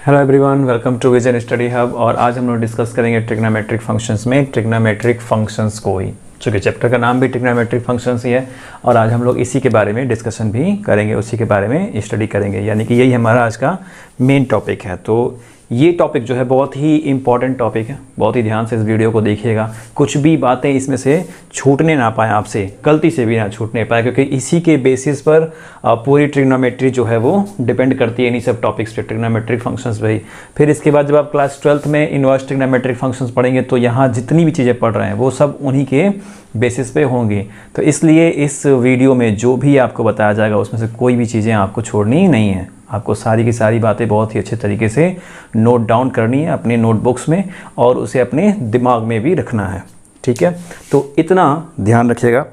Hello everyone, welcome to Vision Study Hub. और आज हम लोग डिस्कस करेंगे ट्रिग्नोमेट्रिक फंक्शंस में ट्रिग्नोमेट्रिक फंक्शंस को ही, चूँकि चैप्टर का नाम भी ट्रिग्नोमेट्रिक फंक्शंस ही है और आज हम लोग इसी के बारे में डिस्कशन भी करेंगे, उसी के बारे में स्टडी करेंगे, यानी कि यही हमारा आज का मेन टॉपिक है। तो ये टॉपिक जो है बहुत ही इंपॉर्टेंट टॉपिक है, बहुत ही ध्यान से इस वीडियो को देखिएगा, कुछ भी बातें इसमें से छूटने ना पाए, आपसे गलती से भी ना छूटने पाए, क्योंकि इसी के बेसिस पर पूरी ट्रिग्नोमेट्री जो है वो डिपेंड करती है इन्हीं सब टॉपिक्स पे, ट्रिग्नोमेट्रिक फंक्शंस पे ही। फिर इसके बाद जब आप क्लास 12th में इनवर्स ट्रिग्नोमेट्रिक फंक्शंस पढ़ेंगे तो यहाँ जितनी भी चीज़ें पढ़ रहे हैं वो सब उन्हीं के बेसिस पे होंगी। तो इसलिए इस वीडियो में जो भी आपको बताया जाएगा उसमें से कोई भी चीज़ें आपको छोड़नी नहीं है, आपको सारी की सारी बातें बहुत ही अच्छे तरीके से नोट डाउन करनी है अपने नोटबुक्स में और उसे अपने दिमाग में भी रखना है, ठीक है। तो इतना ध्यान रखिएगा।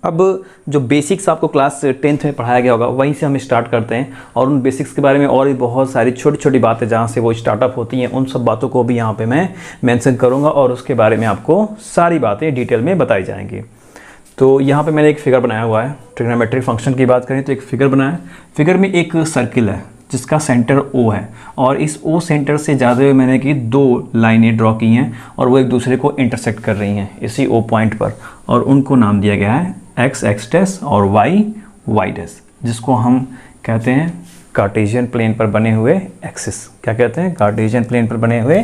अब जो बेसिक्स आपको क्लास 10th में पढ़ाया गया होगा वहीं से हम स्टार्ट करते हैं और उन बेसिक्स के बारे में और भी बहुत सारी छोटी छोटी बातें जहाँ से वो स्टार्टअप होती हैं उन सब बातों को भी यहाँ पे मैं मेंशन करूँगा और उसके बारे में आपको सारी बातें डिटेल में बताई जाएंगी। तो यहाँ पे मैंने एक फिगर बनाया हुआ है, ट्रिग्नोमेट्रिक फंक्शन की बात करें तो एक फिगर बनाया है। फिगर में एक सर्किल है जिसका सेंटर O है और इस O सेंटर से ज़्यादा हुए मैंने कि दो लाइनें ड्रॉ की हैं और वो एक दूसरे को इंटरसेक्ट कर रही हैं इसी O पॉइंट पर, और उनको नाम दिया गया है x x डैश और y y डैश, जिसको हम कहते हैं कार्टेशियन प्लेन पर बने हुए एक्सिस। क्या कहते हैं? कार्टेशियन प्लेन पर बने हुए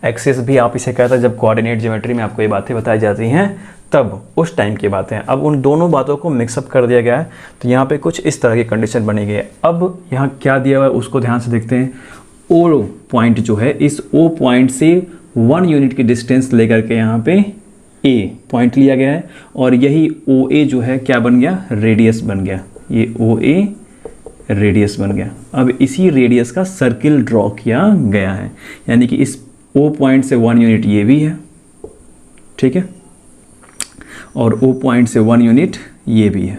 एक्सिस भी आप इसे कहते हैं। जब कोऑर्डिनेट ज्योमेट्री में आपको ये बातें बताई जाती हैं तब उस टाइम की बातें हैं। अब उन दोनों बातों को मिक्सअप कर दिया गया है तो यहाँ पे कुछ इस तरह की कंडीशन बनी गई है। अब यहाँ क्या दिया हुआ है उसको ध्यान से देखते हैं। O पॉइंट जो है, इस O पॉइंट से 1 यूनिट की डिस्टेंस लेकर के यहाँ पे A पॉइंट लिया गया है और यही OA जो है क्या बन गया? रेडियस बन गया। ये OA रेडियस बन गया। अब इसी रेडियस का सर्किल ड्रॉ किया गया है, यानी कि इस O पॉइंट से 1 यूनिट ये भी है, ठीक है, और O पॉइंट से 1 यूनिट ये भी है।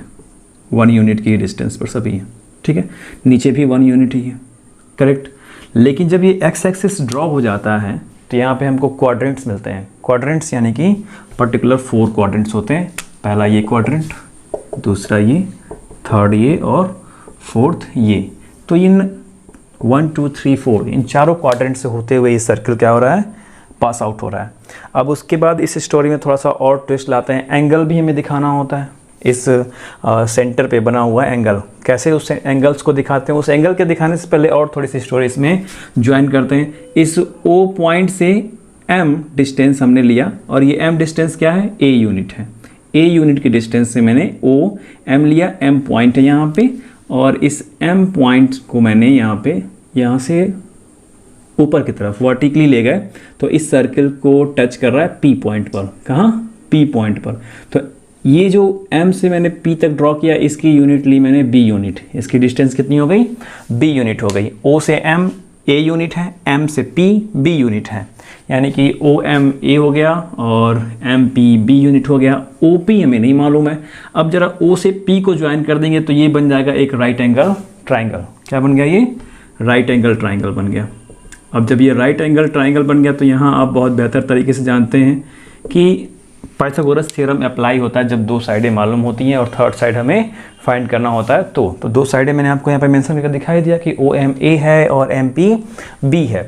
1 यूनिट की डिस्टेंस पर सभी है, ठीक है। नीचे भी 1 यूनिट ही है, करेक्ट। लेकिन जब ये एक्स एक्सिस ड्रॉ हो जाता है तो यहाँ पे हमको क्वाड्रेंट्स मिलते हैं। क्वाड्रेंट्स यानी कि पर्टिकुलर 4 क्वाड्रेंट्स होते हैं। पहला ये क्वाड्रेंट, दूसरा ये, थर्ड ये और फोर्थ ये। तो इन 1 2 3 4 इन चारों क्वाड्रेंट से होते हुए ये सर्किल क्या हो रहा है? पास आउट हो रहा है। अब उसके बाद इस स्टोरी में थोड़ा सा और ट्विस्ट लाते हैं। एंगल भी हमें दिखाना होता है। इस सेंटर पे बना हुआ एंगल, कैसे उस एंगल्स को दिखाते हैं? उस एंगल के दिखाने से पहले और थोड़ी सी स्टोरी इसमें ज्वाइन करते हैं। इस O पॉइंट से M डिस्टेंस हमने लिया और ये M डिस्टेंस क्या है? A यूनिट है। A यूनिट की डिस्टेंस से मैंने O M लिया, M पॉइंट है यहाँ पे, और इस M पॉइंट को मैंने यहाँ से ऊपर की तरफ वर्टिकली ले गए तो इस सर्किल को टच कर रहा है P पॉइंट पर। कहाँ? P पॉइंट पर। तो ये जो M से मैंने P तक ड्रॉ किया, इसकी यूनिट ली मैंने B यूनिट। इसकी डिस्टेंस कितनी हो गई? B यूनिट हो गई। O से M A यूनिट है, M से P B यूनिट है, यानी कि OM A हो गया और MP B यूनिट हो गया। OP हमें नहीं मालूम है। अब जरा O से P को ज्वाइन कर देंगे तो ये बन जाएगा एक राइट एंगल ट्राइंगल। क्या बन गया? ये राइट एंगल ट्राइंगल बन गया। अब जब ये राइट एंगल ट्राइंगल बन गया तो यहाँ आप बहुत बेहतर तरीके से जानते हैं कि पाइथागोरस थ्योरम अप्लाई होता है जब दो साइडें मालूम होती हैं और थर्ड साइड हमें फाइंड करना होता है। तो दो साइडें मैंने आपको यहाँ पे मेंशन करके दिखाई दिया कि OM A है और MP B है।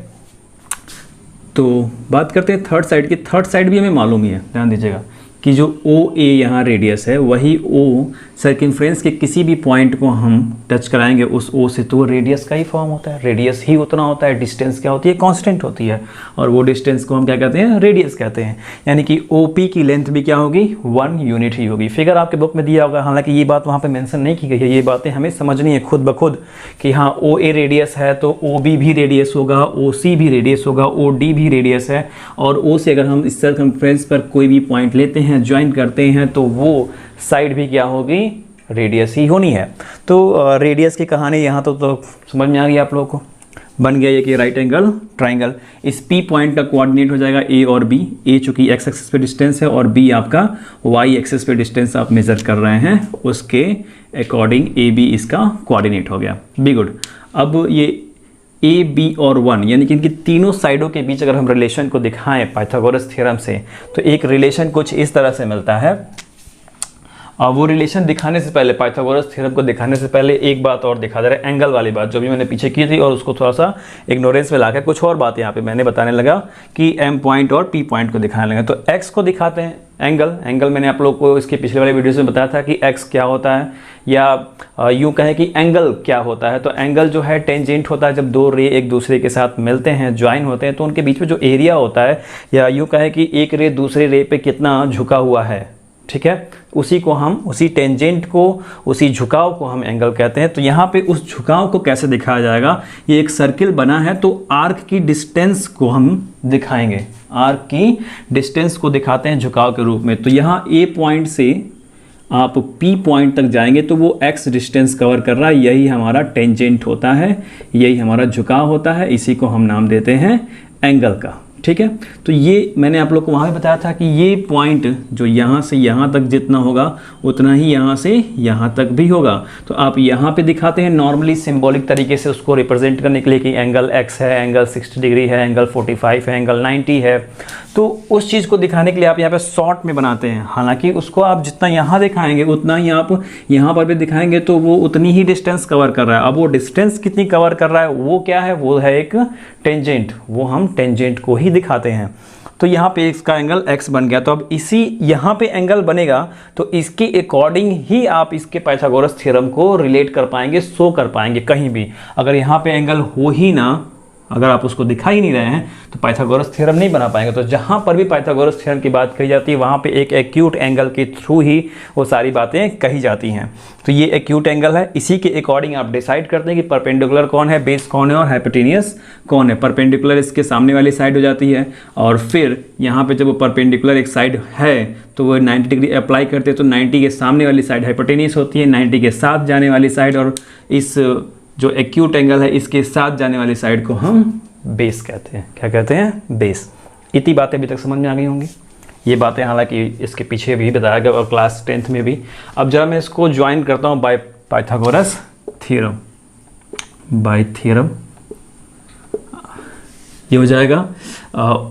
तो बात करते हैं थर्ड साइड की। थर्ड साइड भी हमें मालूम ही है, ध्यान दीजिएगा कि जो OA यहाँ रेडियस है वही O सर्कमफ्रेंस के किसी भी पॉइंट को हम टच कराएंगे उस O से तो रेडियस का ही फॉर्म होता है। रेडियस ही उतना होता है, डिस्टेंस क्या होती है? कांस्टेंट होती है, और वो डिस्टेंस को हम क्या कहते हैं? रेडियस कहते हैं। यानी कि OP की लेंथ भी क्या होगी? 1 यूनिट ही होगी। फिगर आपके बुक में दिया होगा, हालांकि ये बात वहाँ पे मेंशन नहीं की गई है। ये बातें हमें समझनी है खुद ब खुद कि हाँ OA रेडियस है तो OB भी रेडियस होगा, OC भी रेडियस होगा, OD भी रेडियस है, और O से अगर हम इस सर्कमफ्रेंस पर कोई भी पॉइंट लेते हैं, ज्वाइन करते हैं, तो वो साइड भी क्या होगी? रेडियस ही होनी है। तो रेडियस की कहानी यहाँ तो समझ में आ गई आप लोगों को। बन गया ये कि राइट एंगल ट्राइंगल। इस P पॉइंट का कोऑर्डिनेट हो जाएगा A और B। A चूंकि x एक्सिस पे डिस्टेंस है और B आपका y एक्सिस पे डिस्टेंस आप मेजर कर रहे हैं, उसके अकॉर्डिंग AB इसका कोऑर्डिनेट हो गया। Be good. अब ये A, B और 1 यानी कि इनकी तीनों साइडों के बीच अगर हम रिलेशन को दिखाएं पाइथागोरस थ्योरम से तो एक रिलेशन कुछ इस तरह से मिलता है। और वो रिलेशन दिखाने से पहले, पाइथागोरस थ्योरम को दिखाने से पहले एक बात और दिखा दे रहा है, एंगल वाली बात जो भी मैंने पीछे की थी, और उसको थोड़ा सा इग्नोरेंस में लाकर कुछ और बात यहाँ पे मैंने बताने लगा कि एम पॉइंट और पी पॉइंट को दिखाने लगा। तो एक्स को दिखाते हैं एंगल मैंने आप लोग को इसके पिछले वाले वीडियोस में बताया था कि एक्स क्या होता है, या यूँ कहें कि एंगल क्या होता है। तो एंगल जो है टेंजेंट होता है, जब दो रे एक दूसरे के साथ मिलते हैं, ज्वाइन होते हैं, तो उनके बीच में जो एरिया होता है, या यूँ कहें कि एक रे दूसरे रे पे कितना झुका हुआ है, ठीक है, उसी को हम, उसी टेंजेंट को, उसी झुकाव को हम एंगल कहते हैं। तो यहाँ पे उस झुकाव को कैसे दिखाया जाएगा, ये एक सर्किल बना है तो आर्क की डिस्टेंस को हम दिखाएंगे, आर्क की डिस्टेंस को दिखाते हैं झुकाव के रूप में। तो यहाँ ए पॉइंट से आप पी पॉइंट तक जाएंगे तो वो एक्स डिस्टेंस कवर कर रहा है, यही हमारा टेंजेंट होता है, यही हमारा झुकाव होता है, इसी को हम नाम देते हैं एंगल का, ठीक है। तो ये मैंने आप लोग को वहाँ भी बताया था कि ये पॉइंट जो यहाँ से यहाँ तक जितना होगा उतना ही यहाँ से यहाँ तक भी होगा। तो आप यहाँ पे दिखाते हैं नॉर्मली सिंबॉलिक तरीके से उसको रिप्रेजेंट करने के लिए कि एंगल x है, एंगल 60 डिग्री है, एंगल 45 है, एंगल 90 है। तो उस चीज़ को दिखाने के लिए आप यहाँ पे शॉर्ट में बनाते हैं, हालांकि उसको आप जितना यहाँ दिखाएंगे उतना ही आप यहाँ पर भी दिखाएंगे तो वो उतनी ही डिस्टेंस कवर कर रहा है। अब वो डिस्टेंस कितनी कवर कर रहा है वो क्या है, वो है एक टेंजेंट, वो हम टेंजेंट को ही दिखाते हैं। तो यहाँ पे इसका एंगल x बन गया। तो अब इसी यहाँ पे एंगल बनेगा तो इसके अकॉर्डिंग ही आप इसके पाइथागोरस थ्योरम को रिलेट कर पाएंगे, शो कर पाएंगे। कहीं भी अगर यहाँ पे एंगल हो ही ना, अगर आप उसको दिखा ही नहीं रहे हैं तो पाइथागोरस थ्योरम नहीं बना पाएंगे। तो जहाँ पर भी पाइथागोरस थ्योरम की बात कही जाती है वहाँ पे एक एक्यूट एंगल के थ्रू ही वो सारी बातें कही जाती हैं। तो ये एक्यूट एंगल है, इसी के अकॉर्डिंग आप डिसाइड करते हैं कि परपेंडिकुलर कौन है, बेस कौन है और हाइपोटेनियस कौन है। परपेंडिकुलर इसके सामने वाली साइड हो जाती है, और फिर यहाँ पे जब वो परपेंडिकुलर एक साइड है तो वो 90 डिग्री अप्लाई करते हैं, तो 90 के सामने वाली साइड हाइपोटेनियस होती है, 90 के साथ जाने वाली साइड और इस जो एक्यूट एंगल है इसके साथ जाने वाली साइड को हम बेस कहते हैं। क्या कहते हैं, बेस। इतनी बातें अभी तक समझ में आ गई होंगी। ये बातें हालांकि इसके पीछे भी बताया गया और क्लास 10th में भी। अब जरा मैं इसको ज्वाइन करता हूँ by Pythagoras theorem, by theorem. ये हो जाएगा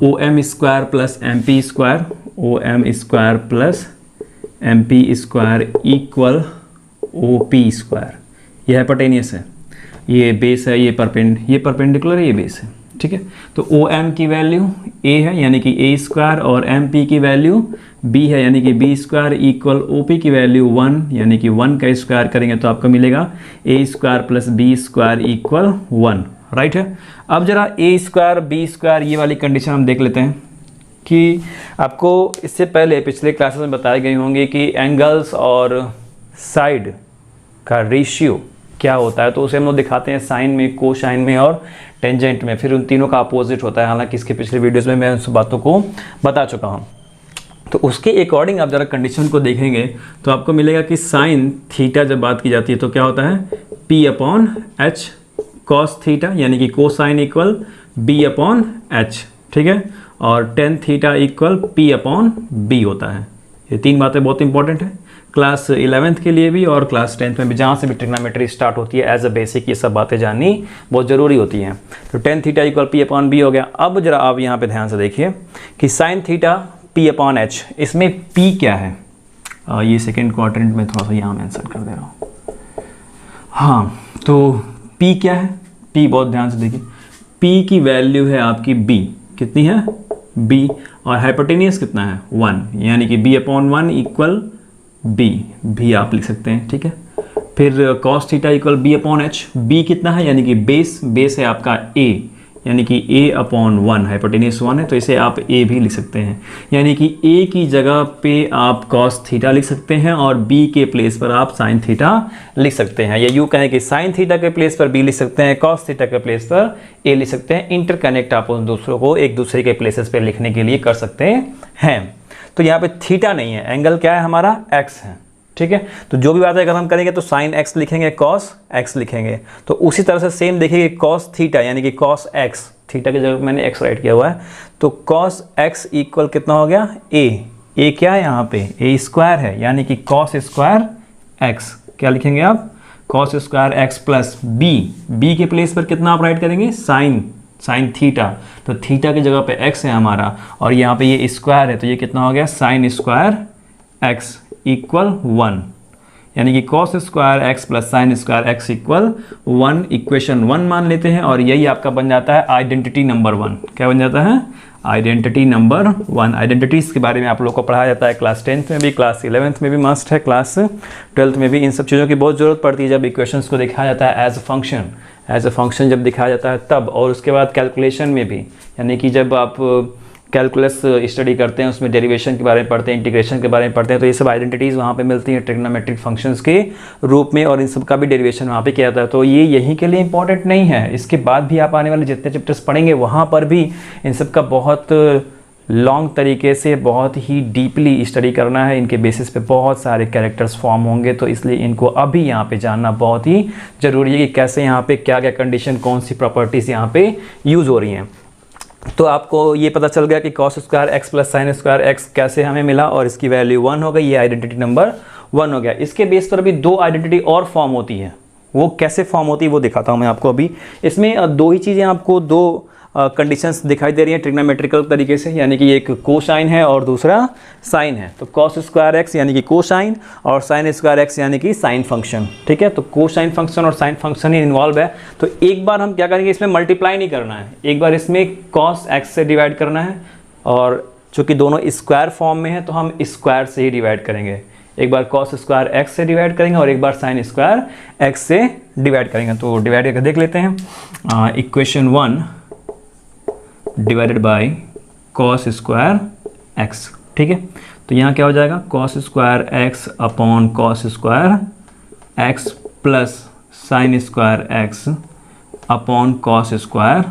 O M square plus M P square, O M square plus M P square equal O P square. ये हाइपोटेनियस है, ये बेस है, ये परपेंडिकुलर है, ये बेस है, ठीक है। तो ओ एम की वैल्यू ए है यानी कि ए स्क्वायर, और एम पी की वैल्यू बी है यानी कि B square, equal O P की वैल्यू 1 यानी कि 1 का स्क्वायर करेंगे तो आपको मिलेगा A square plus B square equal 1, right है। अब जरा ए स्क्वायर बी स्क्वायर ये वाली कंडीशन हम देख लेते हैं कि आपको इससे पहले पिछले क्लासेस में बताए गए होंगे कि एंगल्स और साइड का रेशियो क्या होता है। तो उसे हम लोग दिखाते हैं साइन में, कोसाइन में और टेंजेंट में, फिर उन तीनों का अपोजिट होता है। हालांकि इसके पिछले वीडियोस में मैं उन सब बातों को बता चुका हूँ। तो उसके अकॉर्डिंग आप ज़रा कंडीशन को देखेंगे तो आपको मिलेगा कि साइन थीटा जब बात की जाती है तो क्या होता है, P upon H cos theta यानी कि cosine equal B upon H, ठीक है, और tan theta equal P upon B होता है। ये तीन बातें बहुत इंपॉर्टेंट है क्लास 11th के लिए भी और क्लास 10th में भी, जहाँ से भी ट्रिग्नोमेट्री स्टार्ट होती है एज अ बेसिक ये सब बातें जाननी बहुत ज़रूरी होती हैं। तो tan theta equal P upon B हो गया। अब जरा आप यहाँ पे ध्यान से देखिए कि sine theta P upon H, इसमें P क्या है, ये सेकेंड क्वाड्रेंट में थोड़ा सा यहाँ मेंशन कर दे रहा हूँ। हाँ, तो P क्या है, P बहुत ध्यान से देखिए, P की वैल्यू है आपकी B, कितनी है B, और हाइपोटेनियस कितना है 1 यानी कि B अपॉन 1 इक्वल B भी आप लिख सकते हैं, ठीक है। फिर cos theta equal B upon H, B कितना है यानी कि बेस है आपका A यानी कि A अपॉन 1, हाइपोटेनियस 1 है तो इसे आप A भी लिख सकते हैं, यानी कि A की जगह पे आप कॉस थीटा लिख सकते हैं और B के प्लेस पर आप साइन थीटा लिख सकते हैं। या यूँ कहें कि साइन थीटा के प्लेस पर B लिख सकते हैं, कॉस थीटा के प्लेस पर A लिख सकते हैं। इंटरकनेक्ट आप उन दूसरों को एक दूसरे के प्लेसेस पर लिखने के लिए कर सकते हैं। तो यहाँ पे थीटा नहीं है, एंगल क्या है हमारा x है, ठीक है। तो जो भी बात है अगर हम करेंगे तो साइन x लिखेंगे, कॉस x लिखेंगे। तो उसी तरह से सेम देखिए कॉस थीटा यानी कि कॉस x, थीटा की जगह मैंने x राइट किया हुआ है, तो कॉस x इक्वल कितना हो गया a क्या है यहाँ पे a स्क्वायर है यानी कि कॉस स्क्वायर x, क्या लिखेंगे आप cos square x plus b के प्लेस पर कितना आप राइट करेंगे साइन थीटा, तो थीटा की जगह पे x है हमारा और यहाँ पे ये स्क्वायर है तो ये कितना हो गया साइन स्क्वायर x इक्वल 1, यानी कि cos square x plus sine square x equal 1, equation 1 मान लेते हैं और यही आपका बन जाता है आइडेंटिटी नंबर 1। क्या बन जाता है? Identity number 1। आइडेंटिटीज़ के बारे में आप लोग को पढ़ाया जाता है क्लास 10th में भी, क्लास 11th में भी मस्ट है, क्लास 12th में भी। इन सब चीज़ों की बहुत ज़रूरत पड़ती है जब इक्वेशंस को दिखाया जाता है एज अ फंक्शन जब दिखाया जाता है तब, और उसके बाद कैलकुलेशन में भी, यानी कि जब आप कैलकुलस स्टडी करते हैं उसमें डेरिवेशन के बारे में पढ़ते हैं, इंटीग्रेशन के बारे में पढ़ते हैं, तो ये सब आइडेंटिटीज़ वहाँ पे मिलती हैं ट्रिग्नोमेट्रिक फंक्शंस के रूप में, और इन सब का भी डेरिवेशन वहाँ पे किया जाता है। तो ये यहीं के लिए इंपॉर्टेंट नहीं है, इसके बाद भी आप आने वाले जितने चैप्टर्स पढ़ेंगे वहाँ पर भी इन सब का बहुत लॉन्ग तरीके से, बहुत ही डीपली स्टडी करना है। इनके बेसिस पे बहुत सारे कैरेक्टर्स फॉर्म होंगे, तो इसलिए इनको अभी यहाँ पे जानना बहुत ही ज़रूरी है कि कैसे यहाँ पे क्या क्या कंडीशन, कौन सी प्रॉपर्टीज़ यहाँ पे यूज़ हो रही हैं। तो आपको ये पता चल गया कि cos square x plus sine square x कैसे हमें मिला और इसकी वैल्यू 1 हो गई, ये आइडेंटिटी नंबर 1 हो गया। इसके बेस पर अभी 2 आइडेंटिटी और फॉर्म होती है, वो कैसे फॉर्म होती है वो दिखाता हूँ मैं आपको अभी। इसमें 2 ही चीज़ें आपको, 2 कंडीशंस दिखाई दे रही हैं ट्रिग्नोमेट्रिकल तरीके से, यानी कि एक कोसाइन है और दूसरा साइन है। तो cos स्क्वायर एक्स यानी कि कोसाइन और साइन स्क्वायर एक्स यानी कि साइन फंक्शन, ठीक है। तो कोसाइन फंक्शन और साइन फंक्शन ही इन्वॉल्व है। तो एक बार हम क्या करेंगे, इसमें मल्टीप्लाई नहीं करना है, एक बार इसमें cos एक्स से डिवाइड करना है, और चूँकि दोनों स्क्वायर फॉर्म में है तो हम स्क्वायर से ही डिवाइड करेंगे। एक बार cos स्क्वायर एक्स से डिवाइड करेंगे और एक बार साइन स्क्वायर एक्स से डिवाइड करेंगे। तो डिवाइड करके देख लेते हैं। Equation 1 divided by cos square x, ठीक है। तो यहाँ क्या हो जाएगा, cos square x upon cos square x plus sine square x upon cos square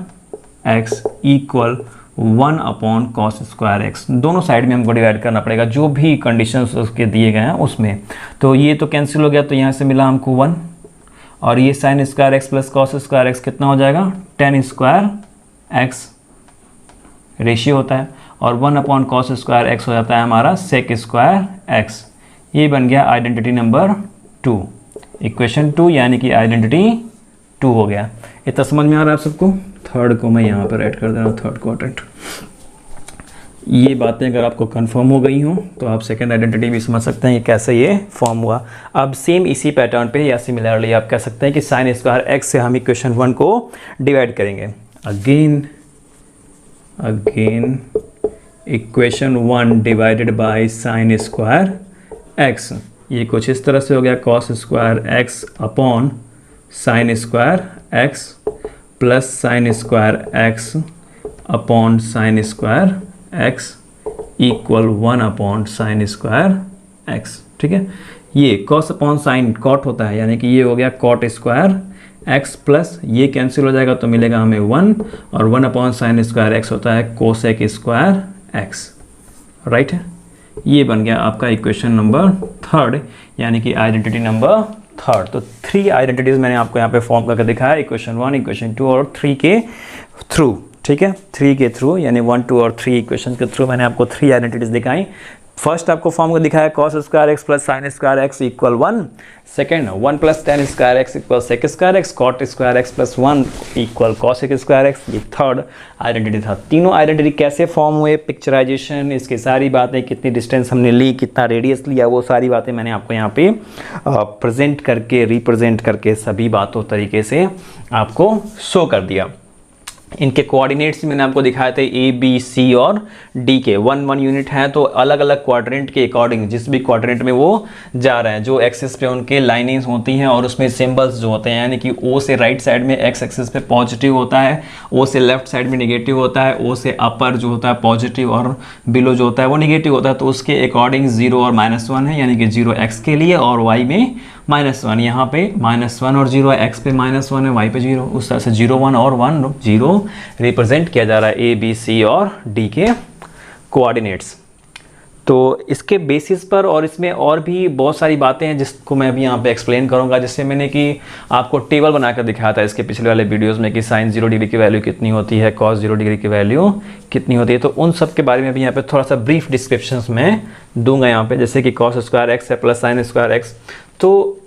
x equal 1 upon cos square x. दोनों साइड में हमको डिवाइड करना पड़ेगा जो भी कंडीशंस उसके दिए गए हैं उसमें। तो ये तो कैंसिल हो गया, तो यहाँ से मिला हमको 1, और ये sine square x plus cos square x कितना हो जाएगा, tan स्क्वायर एक्स रेशियो होता है, और 1 अपॉन cos स्क्वायर एक्स हो जाता है हमारा sec स्क्वायर एक्स। ये बन गया आइडेंटिटी नंबर 2, इक्वेशन 2, यानी कि आइडेंटिटी 2 हो गया। इतना समझ में आ रहा है आप सबको? थर्ड को मैं यहाँ पर ऐड कर दे रहा हूँ, थर्ड क्वाड्रेंट। ये बातें अगर आपको कंफर्म हो गई हों तो आप सेकंड आइडेंटिटी भी समझ सकते हैं ये कैसे ये फॉर्म हुआ। अब सेम इसी पैटर्न पे या सिमिलरली आप कह सकते हैं कि साइन स्क्वायर एक्स से हम इक्वेशन 1 को डिवाइड करेंगे। Again equation 1 divided by sine square x, ये कुछ इस तरह से हो गया, cos square x upon sine square x plus sine square x upon sine square x equal 1 upon sine square x, ठीक है। ये cos अपॉन साइन कॉट होता है, यानी कि ये हो गया cot स्क्वायर एक्स प्लस ये कैंसिल हो जाएगा तो मिलेगा हमें 1, और 1 अपॉन साइन स्क्वायर एक्स होता है कोसेक स्क्वायर एक्स, राइट है। ये बन गया आपका इक्वेशन नंबर 3, यानी कि आइडेंटिटी नंबर 3। तो 3 आइडेंटिटीज़ मैंने आपको यहाँ पे फॉर्म करके दिखाया, इक्वेशन 1, इक्वेशन 2 और 3 के थ्रू, ठीक है। 3 के थ्रू यानी 1, 2 और 3 इक्वेशन के थ्रू मैंने आपको 3 आइडेंटिटीज़ दिखाई। फर्स्ट आपको फॉर्म को दिखाया cos square x plus sine square x equal 1, second 1 plus tan square x equal sec square x, cot square x plus 1 equal cosec square x, ये थर्ड आइडेंटिटी था। तीनों identity कैसे form हुए, picturisation, इसकी सारी बातें, कितनी डिस्टेंस हमने ली, कितना रेडियस लिया, वो सारी बातें मैंने आपको यहाँ पे प्रेजेंट करके, रिप्रेजेंट करके सभी बातों तरीके से आपको शो कर दिया। इनके कोऑर्डिनेट्स मैंने आपको दिखाए थे ए, बी, सी और डी के। 1 यूनिट है तो अलग अलग क्वाड्रेंट के अकॉर्डिंग जिस भी क्वाड्रेंट में वो जा रहे हैं, जो एक्सिस पे उनके लाइनिंग्स होती हैं और उसमें सिंबल्स जो होते हैं, यानी कि ओ से राइट साइड में एक्स एक्सिस पे पॉजिटिव होता है, ओ से लेफ्ट साइड में नेगेटिव होता है, ओ से अपर जो होता है पॉजिटिव और बिलो जो होता है वो नेगेटिव होता है। तो उसके अकॉर्डिंग 0 और -1 है, यानी कि 0 एक्स के लिए और वाई में -1। यहाँ पे -1 और 0 है, एक्स पे -1 है, वाई पे 0, उस तरह से 0, 1 और 1, 0 रिप्रेजेंट किया जा रहा है ए, बी, सी और डी के कोऑर्डिनेट्स। तो इसके बेसिस पर और इसमें और भी बहुत सारी बातें हैं जिसको मैं अभी यहाँ पे एक्सप्लेन करूँगा, जिससे मैंने कि आपको टेबल बनाकर दिखाया था इसके पिछले वाले वीडियोस में कि साइन 0 डिग्री की वैल्यू कितनी होती है, कॉस 0 डिग्री की वैल्यू कितनी होती है। तो उन सब के बारे में भी यहाँ पे थोड़ा सा ब्रीफ डिस्क्रिप्शन में दूंगा यहाँ पे, जैसे कि cos स्क्वायर एक्स है प्लस साइन स्क्वायर एक्स। तो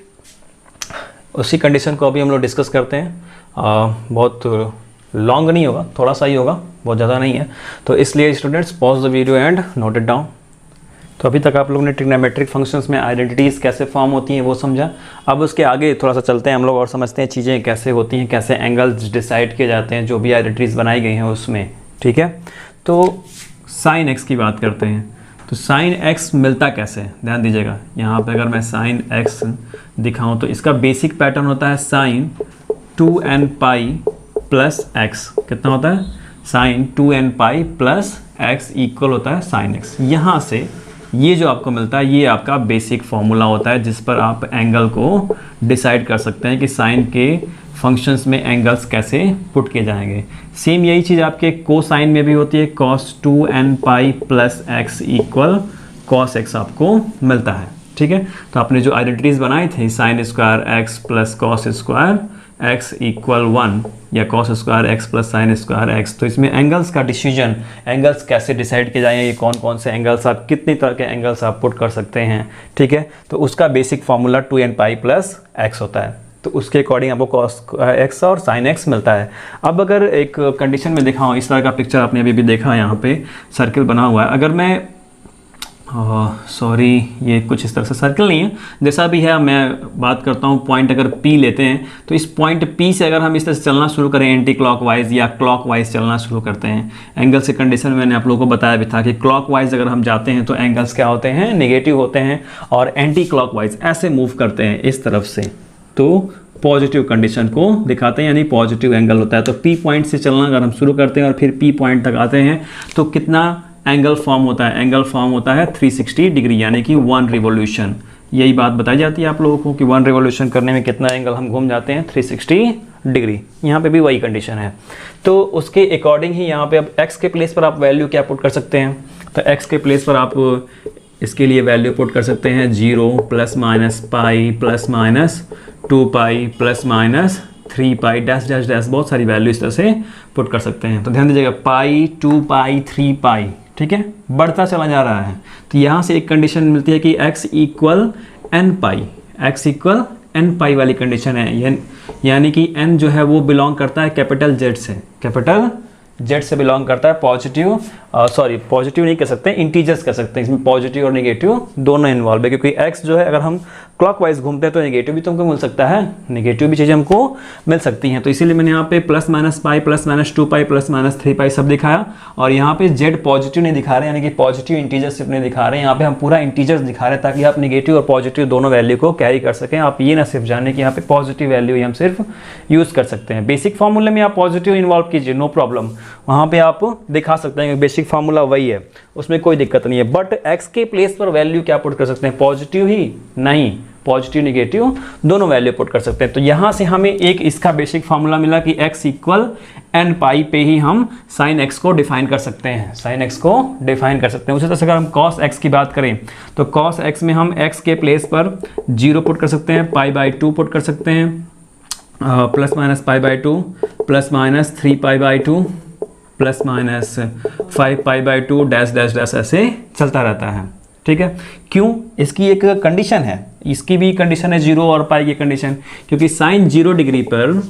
उसी कंडीशन को अभी हम लोग डिस्कस करते हैं। बहुत लॉन्ग नहीं होगा, थोड़ा सा ही होगा, बहुत ज़्यादा नहीं है। तो इसलिए students pause the video and note it down. तो अभी तक आप लोगों ने ट्रिग्नोमेट्रिक फंक्शंस में आइडेंटिटीज़ कैसे फॉर्म होती हैं वो समझा। अब उसके आगे थोड़ा सा चलते हैं हम लोग और समझते हैं चीज़ें कैसे होती हैं, कैसे एंगल्स डिसाइड किए जाते हैं जो भी आइडेंटिटीज़ बनाई गई हैं उसमें। ठीक है, तो साइन एक्स की बात करते हैं। तो साइन एक्स मिलता कैसे, ध्यान दीजिएगा। यहाँ पे अगर मैं साइन एक्स दिखाऊँ तो इसका बेसिक पैटर्न होता है sine 2n pi plus x. कितना होता है? Sine 2n pi plus x equal होता है साइन एक्स। यहाँ से ये जो आपको मिलता है ये आपका बेसिक फॉर्मूला होता है जिस पर आप एंगल को डिसाइड कर सकते हैं कि साइन के फंक्शंस में एंगल्स कैसे पुट किए जाएंगे। सेम यही चीज़ आपके कोसाइन में भी होती है, cos 2n pi plus x equal cos x आपको मिलता है। ठीक है, तो आपने जो आइडेंटिटीज़ बनाई थी sine square x plus cos square x equal 1 या cos square x plus sine square x, तो इसमें एंगल्स का डिसीजन, एंगल्स कैसे डिसाइड किए जाएंगे, ये कौन कौन से एंगल्स आप, कितनी तरह के एंगल्स आप पुट कर सकते हैं। ठीक है, तो उसका basic formula 2n pi plus x होता है। तो उसके अकॉर्डिंग आपको कॉस एक्स और साइन एक्स मिलता है। अब अगर एक कंडीशन में दिखाऊँ, इस तरह का पिक्चर आपने अभी भी देखा, यहाँ पे सर्किल बना हुआ है। अगर मैं सॉरी ये कुछ इस तरह से सर्कल नहीं है, जैसा भी है मैं बात करता हूँ। पॉइंट अगर P लेते हैं तो इस पॉइंट P से अगर हम इस तरह से चलना शुरू करें एंटी क्लॉकवाइज या क्लॉकवाइज चलना शुरू करते हैं, एंगल से कंडीशन मैंने आप लोगों को बताया भी था कि क्लॉकवाइज अगर हम जाते हैं तो एंगल्स क्या होते हैं, नेगेटिव होते हैं, और एंटी क्लॉकवाइज ऐसे मूव करते हैं इस तरफ से तो पॉजिटिव कंडीशन को दिखाते हैं, यानी पॉजिटिव एंगल होता है। तो P पॉइंट से चलना अगर हम शुरू करते हैं और फिर P पॉइंट तक आते हैं तो कितना एंगल फॉर्म होता है? एंगल फॉर्म होता है 360 डिग्री, यानी कि 1 रिवोल्यूशन। यही बात बताई जाती है आप लोगों को कि 1 रिवोल्यूशन करने में कितना एंगल हम घूम जाते हैं, 360 डिग्री। यहाँ पे भी वही कंडीशन है। तो उसके अकॉर्डिंग ही यहाँ पे अब x के प्लेस पर आप वैल्यू क्या पुट कर सकते हैं? तो x के प्लेस पर आप इसके लिए वैल्यू पुट कर सकते हैं 0 plus minus pi plus minus 2 pi plus minus 3 पाई डैश डैश डैश, बहुत सारी वैल्यू इस तरह से पुट कर सकते हैं। तो ध्यान दीजिएगा, पाई 2 पाई 3 पाई, ठीक है, बढ़ता चला जा रहा है। तो यहाँ से एक कंडीशन मिलती है कि x इक्वल एन पाई, एक्स इक्वल एन पाई वाली कंडीशन है, यानी कि n जो है वो बिलोंग करता है कैपिटल Z से, कैपिटल Z से बिलोंग करता है। पॉजिटिव पॉजिटिव नहीं कह सकते, इंटीजर्स कह सकते हैं, इसमें पॉजिटिव और नेगेटिव दोनों इन्वॉल्व है, क्योंकि x जो है अगर हम क्लॉकवाइज घूमते हैं तो नेगेटिव भी तो हमको मिल सकता है, नेगेटिव भी चीज़ें हमको मिल सकती हैं। तो इसीलिए मैंने यहाँ पे plus minus pi plus minus 2 pi plus minus 3 पाई सब दिखाया, और यहाँ पे z पॉजिटिव नहीं दिखा रहे, यानी कि पॉजिटिव इंटीजर्स सिर्फ नहीं दिखा रहे, यहाँ पे हम पूरा इंटीजर्स दिखा रहे हैं ताकि आप नेगेटिव और पॉजिटिव दोनों वैल्यू को कैरी कर सकें। आप ये ना सिर्फ जाने कि यहाँ पे पॉजिटिव वैल्यू ही हम सिर्फ यूज़ कर सकते हैं। बेसिक फार्मूले में आप पॉजिटिव इन्वॉल्व कीजिए, नो प्रॉब्लम, वहाँ पे आप दिखा सकते हैं, बेसिक फार्मूला वही है, उसमें कोई दिक्कत नहीं है। बट x के प्लेस पर वैल्यू क्या पुट कर सकते हैं? पॉजिटिव ही नहीं, पॉजिटिव निगेटिव दोनों वैल्यू पुट कर सकते हैं। तो यहाँ से हमें एक इसका बेसिक फार्मूला मिला कि x इक्वल एन पाई पे ही हम साइन एक्स को डिफाइन कर सकते हैं, साइन एक्स को डिफाइन कर सकते हैं। उसी तरह से अगर हम कॉस एक्स की बात करें तो कॉस एक्स में हम x के प्लेस पर 0 पुट कर सकते हैं, पाई बाई 2 पुट कर सकते हैं, plus minus pi by 2 plus minus 3 pi by 2 plus minus 5 pi by 2 dash dash dash ऐसे चलता रहता है। ठीक है, क्यों? इसकी एक कंडीशन है, इसकी भी कंडीशन है 0 और पाई की कंडीशन, क्योंकि साइन 0 डिग्री पर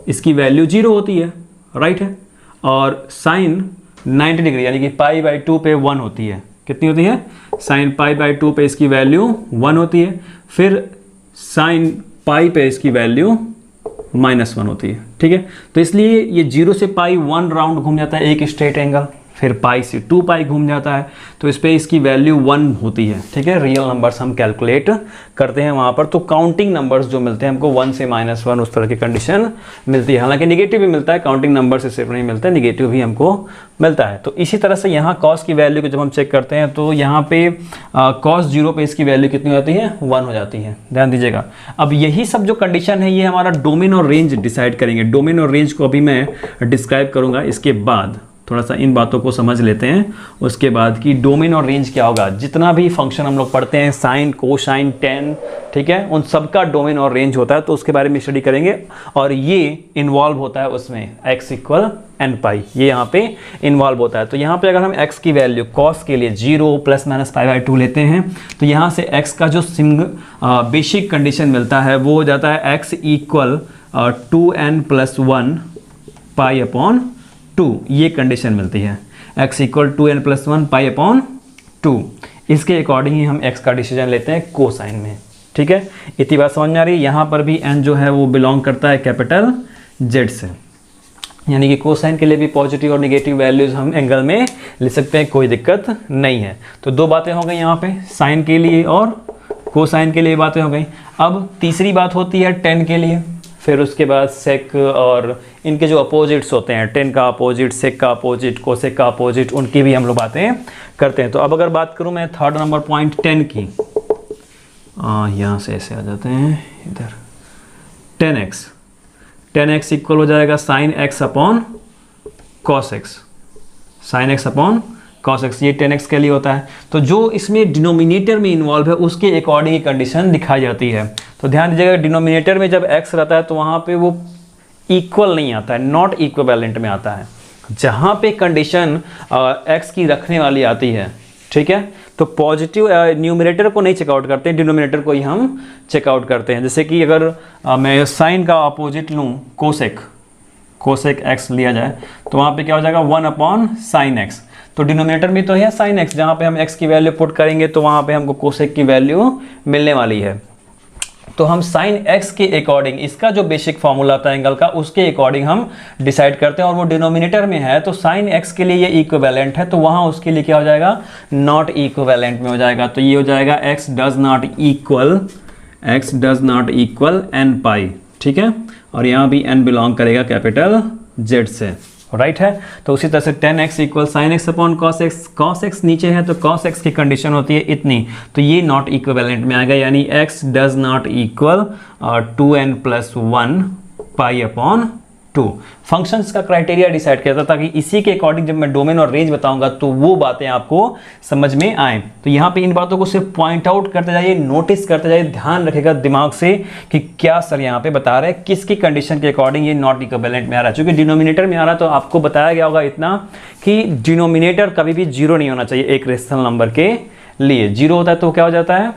इसकी वैल्यू 0 होती है, राइट है, और साइन 90 डिग्री यानी कि पाई बाई 2 पे 1 होती है। कितनी होती है? साइन पाई बाई 2 पे इसकी वैल्यू 1 होती है, फिर साइन पाई पे इसकी वैल्यू -1 होती है। ठीक है, तो इसलिए ये 0 से पाई 1 राउंड घूम जाता है एक स्ट्रेट एंगल, फिर पाई से 2 पाई घूम जाता है, तो इस पर इसकी वैल्यू 1 होती है। ठीक है, रियल नंबर्स हम कैलकुलेट करते हैं वहाँ पर, तो काउंटिंग नंबर्स जो मिलते हैं हमको 1 से -1 उस तरह की कंडीशन मिलती है। हालांकि निगेटिव भी मिलता है, काउंटिंग नंबर से सिर्फ नहीं मिलता है, निगेटिव भी हमको मिलता है। तो इसी तरह से यहाँ कॉस की वैल्यू को जब हम चेक करते हैं तो यहाँ पे कॉस 0 पे इसकी वैल्यू कितनी होती है? 1 हो जाती है, ध्यान दीजिएगा। अब यही सब जो कंडीशन है ये हमारा डोमेन और रेंज डिसाइड करेंगे। डोमेन और रेंज को अभी मैं डिस्क्राइब करूँगा, इसके बाद थोड़ा सा इन बातों को समझ लेते हैं उसके बाद कि डोमेन और रेंज क्या होगा। जितना भी फंक्शन हम लोग पढ़ते हैं, साइन, कोसाइन, टेन, ठीक है, उन सबका डोमेन और रेंज होता है, तो उसके बारे में स्टडी करेंगे, और ये इन्वॉल्व होता है उसमें x इक्वल एन पाई, ये यहाँ पे इन्वॉल्व होता है। तो यहाँ पे अगर हम x की वैल्यू कॉस के लिए 0 प्लस माइनस पाई बाई 2 लेते हैं तो यहाँ से x का जो बेसिक कंडीशन मिलता है वो हो जाता है x इक्वल 2n प्लस 1 पाई अपॉन 2, ये कंडीशन मिलती है, x इक्वल 2n प्लस 1 पाई अपॉन 2। इसके अकॉर्डिंग ही हम x का डिसीजन लेते हैं कोसाइन में। ठीक है, इतनी बात समझ में आ रही है। यहाँ पर भी n जो है वो बिलोंग करता है कैपिटल Z से, यानी कि कोसाइन के लिए भी पॉजिटिव और नेगेटिव वैल्यूज हम एंगल में ले सकते हैं, कोई दिक्कत नहीं है। तो दो बातें हो गई यहाँ पे, साइन के लिए और कोसाइन के लिए बातें हो गई। अब तीसरी बात होती है टेन के लिए, फिर उसके बाद सेक और इनके जो अपोजिट्स होते हैं, टेन का अपोजिट, सेक का अपोजिट, कोसेक का अपोजिट, उनकी भी हम लोग बातें करते हैं। तो अब अगर बात करूँ मैं थर्ड नंबर पॉइंट 10 की, यहाँ से ऐसे आ जाते हैं इधर, 10x इक्वल हो जाएगा sine x upon cos x, sine x upon cos x, ये 10x के लिए होता है। तो जो इसमें डिनोमिनेटर में इन्वॉल्व है उसके अकॉर्डिंग ही कंडीशन दिखाई जाती है। तो ध्यान दीजिएगा, डिनोमिनेटर में जब x रहता है तो वहाँ पे वो इक्वल नहीं आता है, नॉट इक्विवेलेंट में आता है। जहाँ पे कंडीशन x की रखने वाली आती है, ठीक है, तो पॉजिटिव न्यूमरेटर को नहीं चेकआउट करते हैं, डिनोमिनेटर को ही हम चेकआउट करते हैं। जैसे कि अगर मैं साइन का अपोजिट लूँ कोसेक x लिया जाए तो वहाँ पे क्या हो जाएगा 1 अपॉन साइन x। तो डिनोमिनेटर में तो है साइन x, जहाँ पे हम x की वैल्यू पुट करेंगे तो वहाँ पे हमको कोसेक की वैल्यू मिलने वाली है। तो हम साइन x के अकॉर्डिंग, इसका जो बेसिक फॉर्मूला था एंगल का, उसके अकॉर्डिंग हम डिसाइड करते हैं। और वो डिनोमिनेटर में है तो साइन x के लिए ये इक्विवेलेंट है, तो वहाँ उसके लिए क्या हो जाएगा, नॉट इक्विवेलेंट में हो जाएगा। तो ये हो जाएगा x does not equal n पाई, ठीक है, और यहाँ भी n बिलोंग करेगा कैपिटल Z से, राइट है। तो उसी तरह से 10x equal sine x upon cos x नीचे है तो कॉस एक्स की कंडीशन होती है इतनी, तो ये नॉट इक्विवेलेंट में आएगा, यानी x does not equal 2n+1 pi upon 2। Functions का क्राइटेरिया डिसाइड किया था ताकि इसी के अकॉर्डिंग जब मैं डोमेन और रेंज बताऊंगा तो वो बातें आपको समझ में आए। तो यहाँ पे इन बातों को सिर्फ पॉइंट आउट करते जाइए, नोटिस करते जाइए, ध्यान रखेगा दिमाग से कि क्या सर यहाँ पे बता रहे हैं, किसकी कंडीशन के अकॉर्डिंग ये नॉट इक्विवेलेंट में आ रहा है। चूंकि डिनोमिनेटर में आ रहा है तो आपको बताया गया होगा इतना कि डिनोमिनेटर कभी भी जीरो नहीं होना चाहिए एक रेशनल नंबर के लिए। जीरो होता है तो क्या हो जाता है,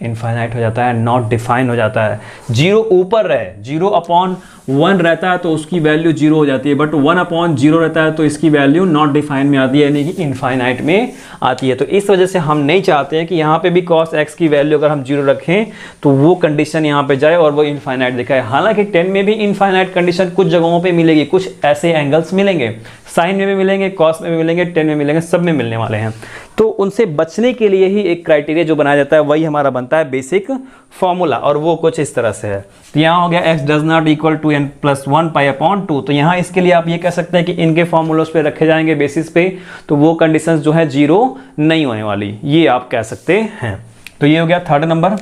इनफाइनाइट हो जाता है, नॉट डिफाइन हो जाता है। जीरो ऊपर रहे, 0/1 रहता है तो उसकी वैल्यू 0 हो जाती है, बट 1/0 रहता है तो इसकी वैल्यू नॉट डिफाइन में आती है, यानी कि इनफाइनाइट में आती है। तो इस वजह से हम नहीं चाहते हैं कि यहाँ पे भी cos x की वैल्यू अगर हम 0 रखें तो वो कंडीशन यहाँ पे जाए और वो इनफाइनाइट दिखाए। हालांकि 10 में भी इनफाइनाइट कंडीशन कुछ जगहों पे मिलेगी, कुछ ऐसे एंगल्स मिलेंगे, साइन में भी मिलेंगे, कॉस में भी मिलेंगे, 10 में मिलेंगे, सब में मिलने वाले हैं। तो उनसे बचने के लिए ही एक क्राइटेरिया जो बनाया जाता है वही हमारा बनता है बेसिक फॉर्मूला, और वो कुछ इस तरह से है। तो यहाँ हो गया x does not equal to n+1 pi upon 2। तो यहाँ इसके लिए आप ये कह सकते हैं कि इनके फॉर्मूलों पे रखे जाएंगे बेसिस पे, तो वो कंडीशंस जो है 0 नहीं होने वाली, ये आप कह सकते हैं। तो ये हो गया थर्ड नंबर।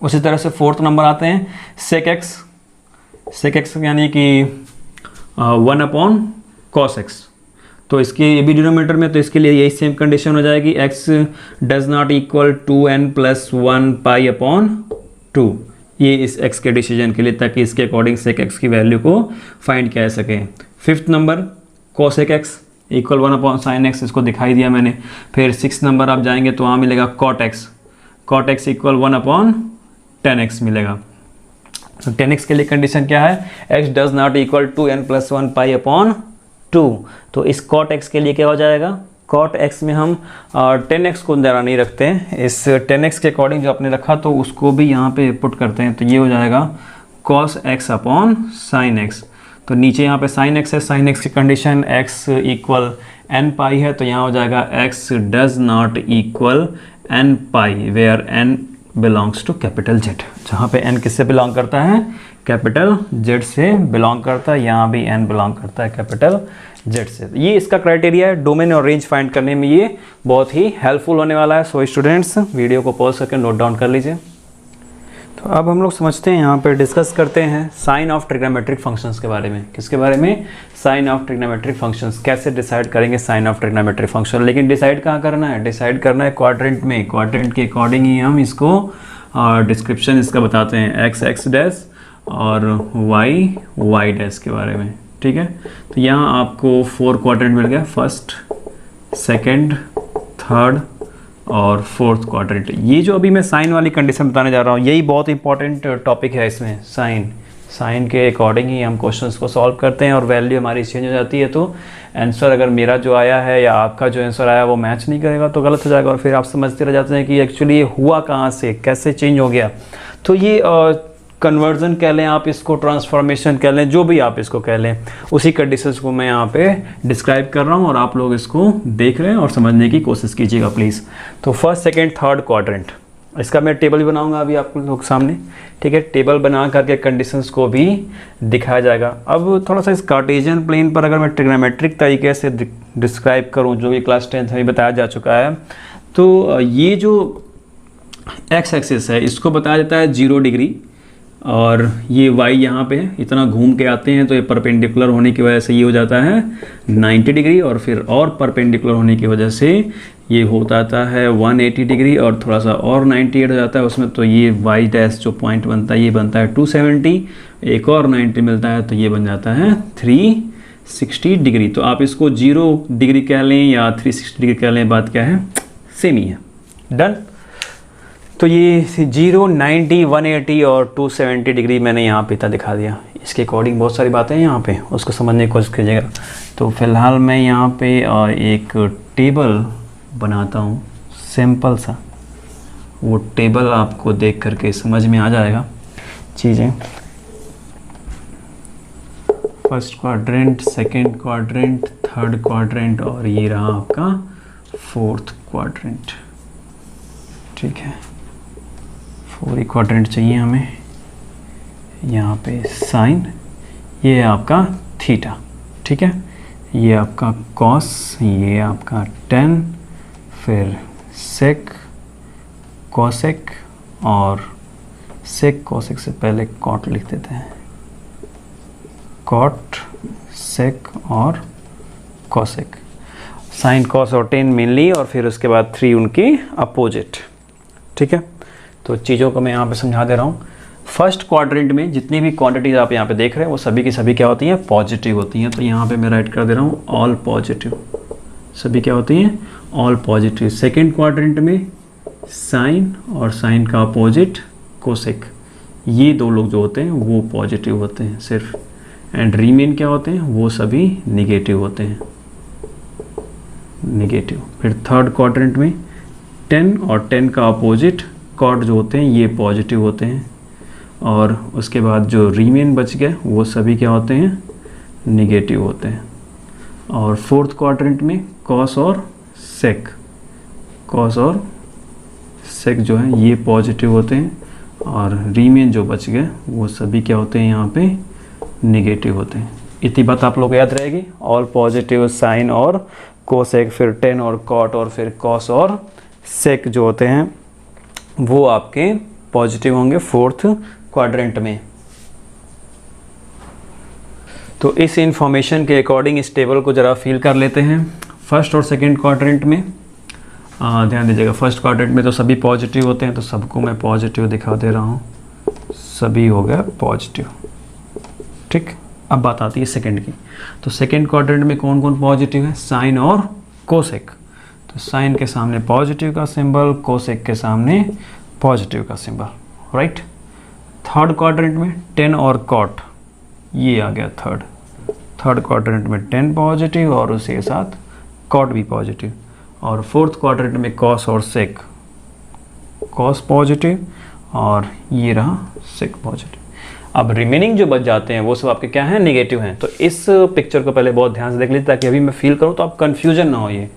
उसी तरह से फोर्थ नंबर आते हैं सेक एक्स यानी कि 1 अपॉन कॉस एक्स। तो इसके ये भी डिनोमिनेटर में, तो इसके लिए यही सेम कंडीशन हो जाएगी, x does not equal 2n+1 pi upon 2। ये इस x के डिसीजन के लिए, ताकि इसके अकॉर्डिंग सेक x की वैल्यू को फाइंड किया जा सके। Fifth number cosec x equal 1 upon sine x, इसको दिखाई दिया मैंने। फिर 6 नंबर आप जाएंगे तो वहाँ मिलेगा cot x equal 1 upon 10x मिलेगा। तो 10x के लिए कंडीशन क्या है, x does not equal 2n+1 pi upon 2। तो इस cot x के लिए क्या हो जाएगा, cot x में हम 10x को ज़रा नहीं रखते हैं, इस 10x के अकॉर्डिंग जो आपने रखा तो उसको भी यहाँ पे पुट करते हैं। तो ये हो जाएगा cos x upon sine x। तो नीचे यहाँ पे साइन x है, साइन x की condition x equal n pi है, तो यहाँ हो जाएगा x does not equal n pi where n belongs to capital Z। जहाँ पे n किससे बिलोंग करता है, कैपिटल Z से बिलोंग करता है, यहाँ भी n बिलोंग करता है कैपिटल Z से। ये इसका क्राइटेरिया है, डोमेन और रेंज फाइंड करने में ये बहुत ही हेल्पफुल होने वाला है। सो स्टूडेंट्स वीडियो को पॉज करके नोट डाउन कर लीजिए। तो अब हम लोग समझते हैं, यहाँ पे डिस्कस करते हैं साइन ऑफ ट्रिग्नोमेट्रिक फंक्शंस के बारे में। किसके बारे में, साइन ऑफ ट्रिग्नोमेट्रिक फंक्शंस। कैसे डिसाइड करेंगे साइन ऑफ ट्रिग्नोमेट्रिक फंक्शन, लेकिन डिसाइड कहाँ करना है, डिसाइड करना है क्वाड्रेंट में। क्वाड्रेंट के अकॉर्डिंग ही हम इसको डिस्क्रिप्शन इसका बताते हैं, x डैश और y डैश के बारे में, ठीक है। तो यहाँ आपको 4 क्वाड्रेंट मिल गया, फर्स्ट, सेकंड, थर्ड और फोर्थ क्वाड्रेंट। ये जो अभी मैं साइन वाली कंडीशन बताने जा रहा हूँ यही बहुत इंपॉर्टेंट टॉपिक है इसमें, साइन साइन के अकॉर्डिंग ही हम क्वेश्चंस को सॉल्व करते हैं और वैल्यू हमारी चेंज हो जाती है। तो आंसर अगर मेरा जो आया है या आपका जो आंसर आया वो मैच नहीं करेगा तो गलत हो जाएगा और फिर आप समझते रह जाते हैं कि एक्चुअली ये हुआ कहाँ से, कैसे चेंज हो गया। तो ये कन्वर्जन कह लें आप इसको, ट्रांसफॉर्मेशन कह लें, जो भी आप इसको कह लें, उसी कंडीशंस को मैं यहाँ पे डिस्क्राइब कर रहा हूँ और आप लोग इसको देख रहे हैं और समझने की कोशिश कीजिएगा प्लीज़। तो फर्स्ट, सेकंड, थर्ड क्वाड्रेंट, इसका मैं टेबल भी बनाऊंगा अभी आप लोग सामने, ठीक है। टेबल बना करके कंडीशंस को भी दिखाया जाएगा। अब थोड़ा सा इस कार्टेशियन प्लेन पर अगर मैं ट्रिग्नोमेट्रिक तरीके से डिस्क्राइब करूँ, जो कि क्लास 10th में बताया जा चुका है, तो ये जो एक्स एक्सिस है इसको बताया जाता है 0 डिग्री और ये y यहाँ पे इतना घूम के आते हैं तो ये परपेंडिकुलर होने की वजह से ये हो जाता है 90 डिग्री और फिर और परपेंडिकुलर होने की वजह से ये होता आता है 180 डिग्री और थोड़ा सा और 98 हो जाता है उसमें। तो ये y डैश जो पॉइंट बनता है ये बनता है 270, एक और 90 मिलता है तो ये बन जाता है 360 डिग्री। तो आप इसको 0 डिग्री कह लें या 360 डिग्री कह लें, बात क्या है, सेम ही है। डन। तो ये 0, 90, 180 और 270 डिग्री मैंने यहाँ पे दिखा दिया। इसके अकॉर्डिंग बहुत सारी बातें हैं यहाँ पे, उसको समझने की कोशिश कीजिएगा। तो फिलहाल मैं यहाँ पे एक टेबल बनाता हूँ सिंपल सा, वो टेबल आपको देख करके समझ में आ जाएगा चीज़ें। First quadrant, second quadrant, third quadrant और ये रहा आपका फोर्थ क्वाड्रेंट, ठीक है। 4 क्वाड्रेंट चाहिए हमें। यहाँ पे साइन, ये है आपका थीटा, ठीक है। ये आपका कॉस, ये आपका टेन, फिर सेक, कॉसेक और सेक कॉसेक से पहले कॉट लिख देते हैं, कॉट, सेक और कॉसेक। साइन, कॉस और टेन मेनली और फिर उसके बाद 3 उनके अपोजिट, ठीक है। तो चीज़ों को मैं यहाँ पे समझा दे रहा हूँ। फर्स्ट क्वाड्रेंट में जितनी भी क्वांटिटीज़ आप यहाँ पे देख रहे हैं वो सभी की सभी क्या होती हैं, पॉजिटिव होती हैं। तो यहाँ पे मैं राइट कर दे रहा हूँ ऑल पॉजिटिव, सभी क्या होती हैं, ऑल पॉजिटिव। सेकंड क्वाड्रेंट में साइन और साइन का अपोजिट कोसेक, ये दो लोग जो होते हैं वो पॉजिटिव होते हैं सिर्फ, एंड रीमेन क्या होते हैं, वो सभी निगेटिव होते हैं, निगेटिव। फिर थर्ड क्वाड्रेंट में 10 और 10 का अपोजिट कॉट जो होते हैं ये पॉजिटिव होते हैं और उसके बाद जो रीमेन बच गए वो सभी क्या होते हैं, निगेटिव होते हैं। और फोर्थ क्वाड्रेंट में कॉस और सेक, कॉस और सेक जो है ये पॉजिटिव होते हैं और रीमेन जो बच गए वो सभी क्या होते हैं, यहाँ पे निगेटिव होते हैं। इतनी बात आप लोग को याद रहेगी, ऑल पॉजिटिव, साइन और कोसेक, फिर 10 और कॉट और फिर कॉस और सेक जो होते हैं वो आपके पॉजिटिव होंगे फोर्थ क्वाड्रेंट में। तो इस इंफॉर्मेशन के अकॉर्डिंग इस टेबल को ज़रा फिल कर लेते हैं। फर्स्ट और सेकंड क्वाड्रेंट में ध्यान दीजिएगा, फर्स्ट क्वाड्रेंट में तो सभी पॉजिटिव होते हैं तो सबको मैं पॉजिटिव दिखा दे रहा हूँ, सभी हो गया पॉजिटिव, ठीक। अब बात आती है सेकंड की। तो सेकंड क्वाड्रेंट में कौन कौन पॉजिटिव है, साइन और कोसेक। तो साइन के सामने पॉजिटिव का सिंबल, कोसेक के सामने पॉजिटिव का सिंबल, राइट। थर्ड क्वाड्रेंट में 10 और कॉट, ये आ गया थर्ड क्वाड्रेंट में 10 पॉजिटिव और उसके साथ कॉट भी पॉजिटिव। और फोर्थ क्वाड्रेंट में कॉस और सेक, कॉस पॉजिटिव और ये रहा सेक पॉजिटिव। अब रिमेनिंग जो बच जाते हैं वो सब आपके क्या हैं, नेगेटिव हैं। तो इस पिक्चर को पहले बहुत ध्यान से देख लीजिए ताकि अभी मैं फील करूँ तो आप कन्फ्यूजन ना हो। ये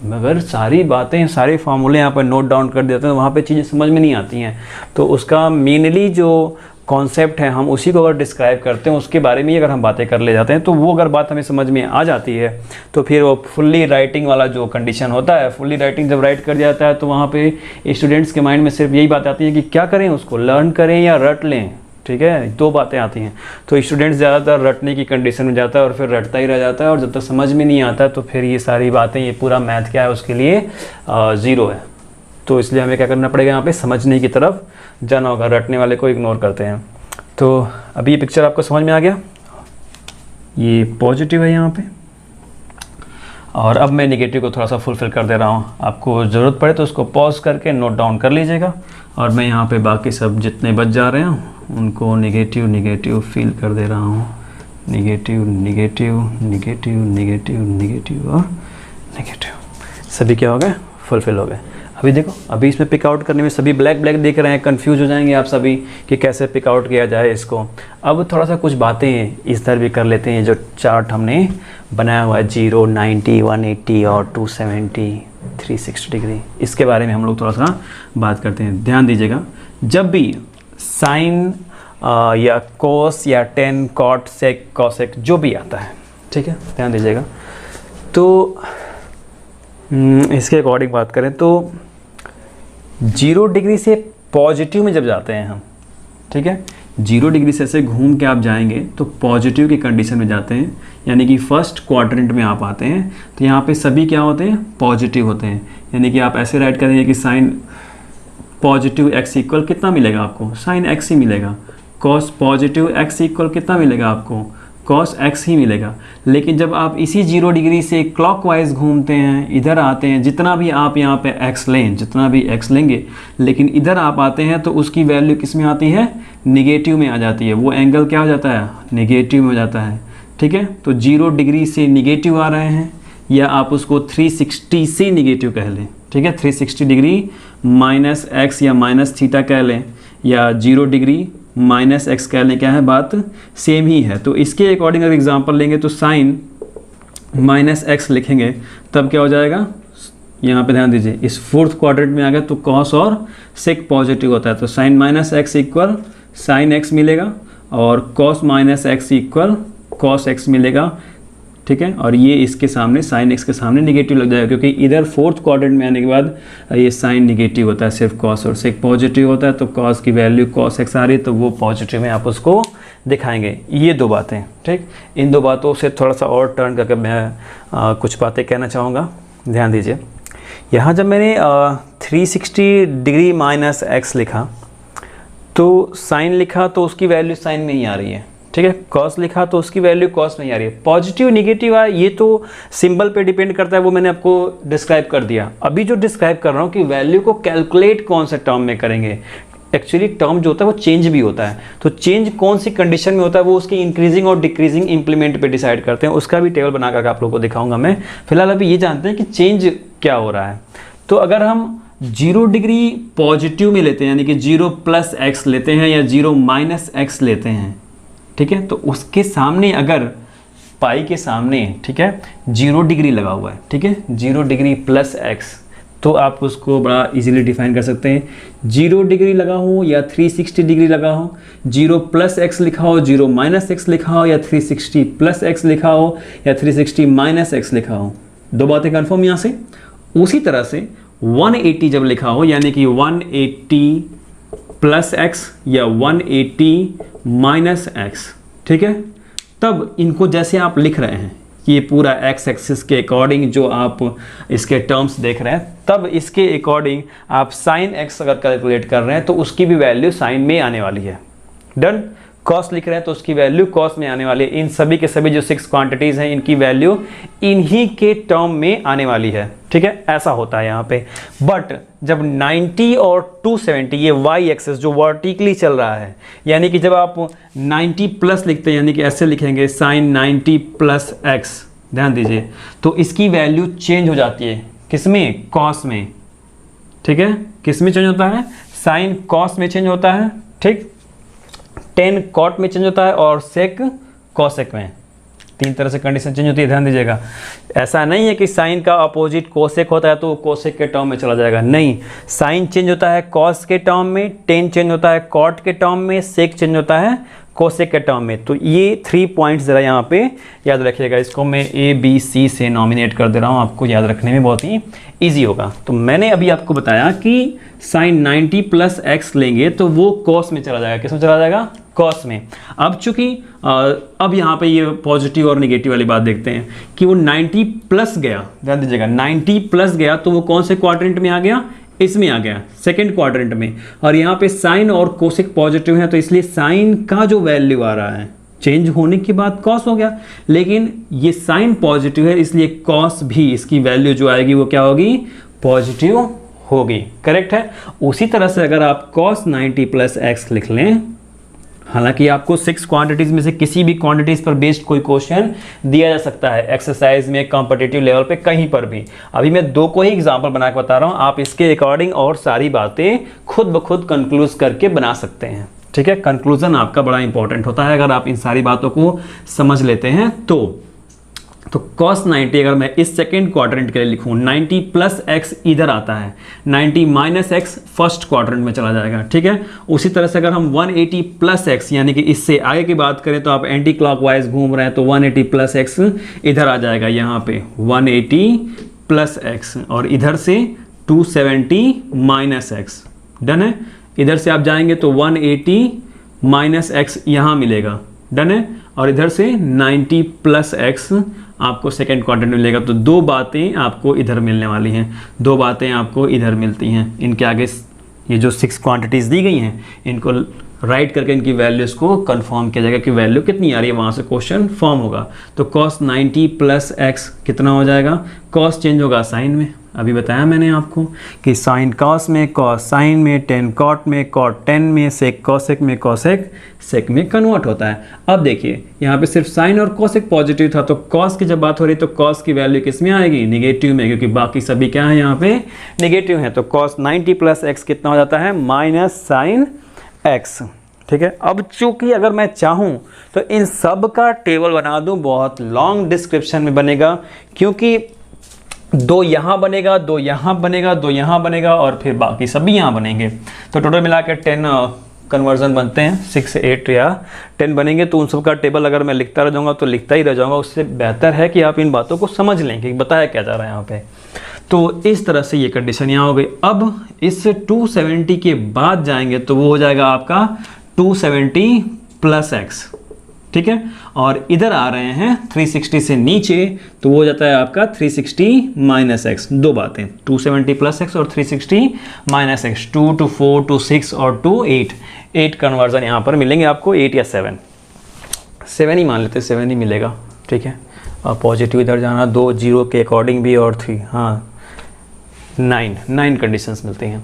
अगर सारी बातें, सारे फार्मूले यहाँ पर नोट डाउन कर देते हैं तो वहाँ पे चीज़ें समझ में नहीं आती हैं। तो उसका मेनली जो कॉन्सेप्ट है हम उसी को अगर डिस्क्राइब करते हैं, उसके बारे में ही अगर हम बातें कर ले जाते हैं तो वो अगर बात हमें समझ में आ जाती है तो फिर वो फुल्ली राइटिंग वाला जो कंडीशन होता है, फुल्ली राइटिंग जब राइट कर जाता है तो वहाँ पे स्टूडेंट्स के माइंड में सिर्फ यही बात आती है कि क्या करें, उसको लर्न करें या रट लें, ठीक है। दो बातें आती हैं। तो स्टूडेंट्स ज़्यादातर रटने की कंडीशन में जाता है और फिर रटता ही रह जाता है और जब तक समझ में नहीं आता तो फिर ये सारी बातें, ये पूरा मैथ क्या है उसके लिए ज़ीरो है। तो इसलिए हमें क्या करना पड़ेगा, यहाँ पे समझने की तरफ जाना होगा, रटने वाले को इग्नोर करते हैं। तो अभी ये पिक्चर आपको समझ में आ गया, ये पॉजिटिव है यहाँ पे। और अब मैं नेगेटिव को थोड़ा सा फुलफिल कर दे रहा हूँ। आपको ज़रूरत पड़े तो उसको पॉज करके नोट डाउन कर लीजिएगा और मैं यहाँ पे बाकी सब जितने बच जा रहे हैं उनको नेगेटिव नेगेटिव फिल कर दे रहा हूँ, negative negative negative negative negative और नेगेटिव, सभी क्या हो गए, फुलफिल हो गए। अभी देखो, अभी इसमें पिक आउट करने में सभी ब्लैक ब्लैक दिख रहे हैं, कंफ्यूज हो जाएंगे आप सभी कि कैसे पिक आउट किया जाए इसको। अब थोड़ा सा कुछ बातें इस तरह भी कर लेते हैं, जो चार्ट हमने बनाया हुआ है 0, 90, 180 और 270, 360 डिग्री, इसके बारे में हम लोग थोड़ा सा बात करते हैं। ध्यान दीजिएगा, जब भी साइन या कोस या टेन, कॉट, सेक, कॉसेक जो भी आता है, ठीक है, ध्यान दीजिएगा। तो इसके अकॉर्डिंग बात करें तो 0 डिग्री से पॉजिटिव में जब जाते हैं हम, ठीक है, 0 डिग्री से ऐसे घूम के आप जाएंगे तो पॉजिटिव की कंडीशन में जाते हैं, यानी कि फर्स्ट क्वाड्रेंट में आप आते हैं। तो यहाँ पे सभी क्या होते हैं, पॉजिटिव होते हैं, यानी कि आप ऐसे राइट करेंगे कि साइन पॉजिटिव x इक्वल कितना मिलेगा आपको, साइन x ही मिलेगा। कॉस पॉजिटिव x इक्वल कितना मिलेगा आपको, कॉस x ही मिलेगा। लेकिन जब आप इसी 0 डिग्री से क्लॉकवाइज घूमते हैं, इधर आते हैं, जितना भी आप यहाँ पे x लें, जितना भी x लेंगे, लेकिन इधर आप आते हैं तो उसकी वैल्यू किस में आती है, निगेटिव में आ जाती है। वो एंगल क्या हो जाता है, निगेटिव में हो जाता है, ठीक है। तो 0 डिग्री से निगेटिव आ रहे हैं, या आप उसको 360 से निगेटिव कह लें, ठीक है, 360 डिग्री माइनस x या माइनस थीटा कह लें, या 0 डिग्री माइनस x कह लें, क्या है, बात सेम ही है। तो इसके अकॉर्डिंग अगर एग्जांपल लेंगे तो साइन माइनस x लिखेंगे, तब क्या हो जाएगा, यहाँ पे ध्यान दीजिए, इस फोर्थ क्वाड्रेंट में आ गया तो कॉस और सेक पॉजिटिव होता है। तो sine minus x equal sine x मिलेगा, और cos minus x equal cos x मिलेगा, ठीक है। और ये इसके सामने साइन x के सामने निगेटिव लग जाएगा, क्योंकि इधर फोर्थ क्वाड्रेंट में आने के बाद ये साइन निगेटिव होता है, सिर्फ कॉस और सेक पॉजिटिव होता है। तो कॉस की वैल्यू कॉस x आ रही है तो वो पॉजिटिव में आप उसको दिखाएंगे। ये दो बातें, ठीक। इन दो बातों से थोड़ा सा और टर्न करके मैं कुछ बातें कहना चाहूँगा। ध्यान दीजिए, यहाँ जब मैंने 360 डिग्री माइनस x लिखा तो साइन लिखा तो उसकी वैल्यू साइन में ही आ रही है, ठीक है। कॉस लिखा तो उसकी वैल्यू कॉस में ही आ रही है। पॉजिटिव निगेटिव आए ये तो सिंबल पे डिपेंड करता है, वो मैंने आपको डिस्क्राइब कर दिया। अभी जो डिस्क्राइब कर रहा हूँ कि वैल्यू को कैलकुलेट कौन से टर्म में करेंगे। एक्चुअली टर्म जो होता है वो चेंज भी होता है, तो चेंज कौन सी कंडीशन में होता है वो उसकी इंक्रीजिंग और डिक्रीजिंग इंप्लीमेंट पे डिसाइड करते हैं। उसका भी टेबल बना करके आप लोगों को दिखाऊंगा मैं। फिलहाल अभी ये जानते हैं कि चेंज क्या हो रहा है। तो अगर हम 0 डिग्री पॉजिटिव में लेते हैं, यानी कि 0 प्लस x लेते हैं या 0 माइनस x लेते हैं, ठीक है, तो उसके सामने अगर पाई के सामने, ठीक है, 0 डिग्री लगा हुआ है, ठीक है, 0 डिग्री प्लस x, तो आप उसको बड़ा इजीली डिफाइन कर सकते हैं। 0 डिग्री लगा हो या 360 डिग्री लगा हो, 0 प्लस x लिखा हो, 0 माइनस x लिखा हो, या 360 प्लस x लिखा हो या 360 माइनस x लिखा हो, दो बातें कन्फर्म यहाँ से। उसी तरह से 180 जब लिखा हो, यानी कि 180 प्लस x या 180 माइनस x, ठीक है, तब इनको जैसे आप लिख रहे हैं कि ये पूरा x एक्सिस के अकॉर्डिंग जो आप इसके टर्म्स देख रहे हैं, तब इसके अकॉर्डिंग आप साइन x अगर कैलकुलेट कर रहे हैं तो उसकी भी वैल्यू साइन में आने वाली है। डन। कॉस लिख रहे हैं तो उसकी वैल्यू कॉस में आने वाली है। इन सभी के सभी जो 6 क्वांटिटीज हैं इनकी वैल्यू इन्हीं के टर्म में आने वाली है, ठीक है, ऐसा होता है यहाँ पे। बट जब 90 और 270 ये y एक्सिस जो वर्टिकली चल रहा है, यानी कि जब आप 90 प्लस लिखते हैं, यानी कि ऐसे लिखेंगे साइन 90 प्लस x, ध्यान दीजिए, तो इसकी वैल्यू चेंज हो जाती है किसमें, कॉस में, ठीक है। किस में चेंज होता है, साइन कॉस में चेंज होता है, ठीक, टेन कॉट में चेंज होता है और सेक कॉसेक में। 3 तरह से कंडीशन चेंज होती है, ध्यान दीजिएगा। ऐसा नहीं है कि साइन का अपोजिट कोसेक होता है तो कोसेक के टर्म में चला जाएगा, नहीं। साइन चेंज होता है कॉस के टर्म में, टेन चेंज होता है कॉट के टर्म में, सेक चेंज होता है कोसेक के टर्म में। तो ये 3 पॉइंट्स ज़रा यहाँ पे याद रखिएगा। इसको मैं ABC से नॉमिनेट कर दे रहा हूँ, आपको याद रखने में बहुत ही ईजी होगा। तो मैंने अभी आपको बताया कि साइन 90 प्लस x लेंगे तो वो कॉस में चला जाएगा। किस में चला जाएगा, कॉस में। अब चूंकि अब यहाँ पे ये पॉजिटिव और निगेटिव वाली बात देखते हैं कि वो 90 प्लस गया, ध्यान दीजिएगा, 90 प्लस गया तो वो कौन से क्वाड्रेंट में आ गया, इसमें आ गया, सेकंड क्वाड्रेंट में। और यहाँ पे साइन और कोसेक पॉजिटिव है तो इसलिए साइन का जो वैल्यू आ रहा है चेंज होने के बाद कॉस हो गया, लेकिन ये साइन पॉजिटिव है इसलिए कॉस भी इसकी वैल्यू जो आएगी वो क्या होगी, पॉजिटिव होगी। करेक्ट है। उसी तरह से अगर आप cos 90 प्लस x लिख लें हालांकि आपको 6 क्वांटिटीज़ में से किसी भी क्वांटिटीज़ पर बेस्ड कोई क्वेश्चन दिया जा सकता है एक्सरसाइज में, कॉम्पिटिटिव लेवल पे, कहीं पर भी। अभी मैं 2 को ही एग्जांपल बना के बता रहा हूँ, आप इसके अकॉर्डिंग और सारी बातें खुद ब खुद कंक्लूज करके बना सकते हैं। ठीक है, कंक्लूजन आपका बड़ा इंपॉर्टेंट होता है अगर आप इन सारी बातों को समझ लेते हैं तो cos 90 अगर मैं इस सेकेंड क्वाड्रेंट के लिए लिखूं, 90 प्लस एक्स इधर आता है, 90 माइनस एक्स फर्स्ट क्वाड्रेंट में चला जाएगा। ठीक है, उसी तरह से अगर हम 180 प्लस एक्स यानी कि इससे आगे की बात करें तो आप एंटी क्लॉकवाइज घूम रहे हैं तो 180 प्लस एक्स इधर आ जाएगा, यहाँ पे 180 प्लस एक्स, और इधर से 270 माइनस एक्स। डन है, इधर से आप जाएंगे तो 180 माइनस एक्स यहाँ मिलेगा। डन है, और इधर से 90 प्लस एक्स आपको सेकेंड क्वाड्रेंट में मिलेगा। तो 2 बातें आपको इधर मिलने वाली हैं, 2 बातें आपको इधर मिलती हैं। इनके आगे ये जो 6 क्वांटिटीज़ दी गई हैं इनको राइट करके इनकी वैल्यूज़ को कंफर्म किया जाएगा कि वैल्यू कितनी आ रही है, वहाँ से क्वेश्चन फॉर्म होगा। तो cos 90 प्लस एक्स कितना हो जाएगा, cos चेंज होगा साइन में, अभी बताया मैंने आपको कि साइन cos में, cos साइन में, tan cot में, cot tan में, sec cosec में, cosec sec में कन्वर्ट होता है। अब देखिए यहाँ पे सिर्फ साइन और cosec पॉजिटिव था, तो cos की जब बात हो रही तो cos की वैल्यू किस में आएगी, निगेटिव में, क्योंकि बाकी सभी क्या है यहाँ पे निगेटिव है। तो cos 90 प्लस एक्स कितना हो जाता है, माइनस साइन एक्स। ठीक है, अब चूंकि अगर मैं चाहूँ तो इन सब का टेबल बना दूँ, बहुत लॉन्ग डिस्क्रिप्शन में बनेगा, क्योंकि 2 यहाँ बनेगा, 2 यहाँ बनेगा, 2 यहाँ बनेगा और फिर बाकी सभी यहाँ बनेंगे। तो टोटल मिला के 10 कन्वर्जन बनते हैं, 6, 8 या 10 बनेंगे। तो उन सब का टेबल अगर मैं लिखता रह जाऊँगा तो लिखता ही रह जाऊँगा, उससे बेहतर है कि आप इन बातों को समझ लें कि बताया क्या जा रहा है यहाँ पे। तो इस तरह से ये कंडीशन यहाँ हो गई। अब इस 270 के बाद जाएंगे तो वो हो जाएगा आपका 270 प्लस एक्स। ठीक है, और इधर आ रहे हैं 360 से नीचे तो वो हो जाता है आपका 360 माइनस एक्स। 2 बातें, 270 प्लस एक्स और 360 माइनस एक्स, 2 to 4 to 6 और 2 8 8 कन्वर्जन यहाँ पर मिलेंगे आपको, 8 या 7 ही मान लेते हैं, 7 ही मिलेगा। ठीक है, और पॉजिटिव इधर जाना, 2 0 के अकॉर्डिंग भी और 3, हाँ 9 कंडीशंस मिलती हैं।